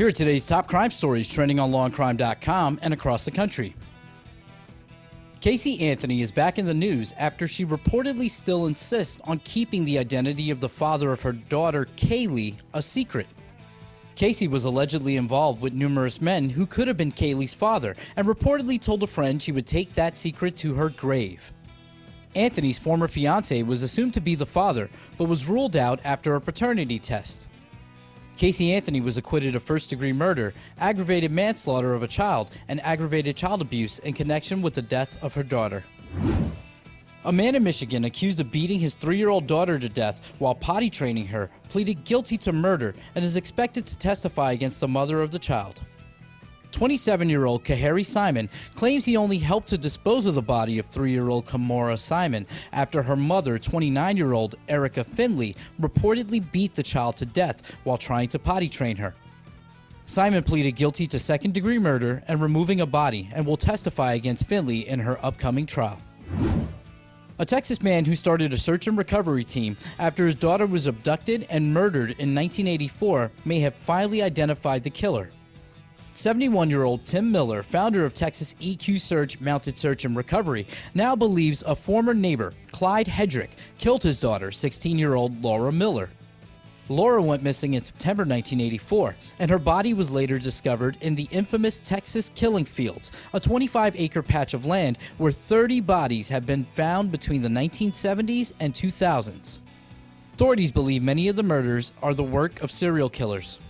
Here are today's top crime stories trending on Law&Crime.com and across the country. Casey Anthony is back in the news after she reportedly still insists on keeping the identity of the father of her daughter, Kaylee, a secret. Casey was allegedly involved with numerous men who could have been Kaylee's father and reportedly told a friend she would take that secret to her grave. Anthony's former fiancé was assumed to be the father, but was ruled out after a paternity test. Casey Anthony was acquitted of first-degree murder, aggravated manslaughter of a child, and aggravated child abuse in connection with the death of her daughter. A man in Michigan accused of beating his 3-year-old daughter to death while potty training her pleaded guilty to murder and is expected to testify against the mother of the child. 27-year-old Kahari Simon claims he only helped to dispose of the body of 3-year-old Kamora Simon after her mother, 29-year-old Erica Finley, reportedly beat the child to death while trying to potty train her. Simon pleaded guilty to second-degree murder and removing a body and will testify against Finley in her upcoming trial. A Texas man who started a search and recovery team after his daughter was abducted and murdered in 1984 may have finally identified the killer. 71-year-old Tim Miller, founder of Texas EQ Search Mounted Search and Recovery, now believes a former neighbor, Clyde Hedrick, killed his daughter, 16-year-old Laura Miller. Laura went missing in September 1984, and her body was later discovered in the infamous Texas Killing Fields, a 25-acre patch of land where 30 bodies have been found between the 1970s and 2000s. Authorities believe many of the murders are the work of serial killers.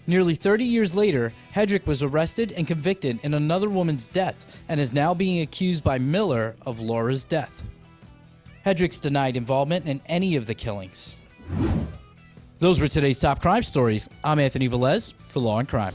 Nearly 30 years later, Hedrick was arrested and convicted in another woman's death and is now being accused by Miller of Laura's death. Hedrick's denied involvement in any of the killings. Those were today's top crime stories. I'm Anthony Velez for Law and Crime.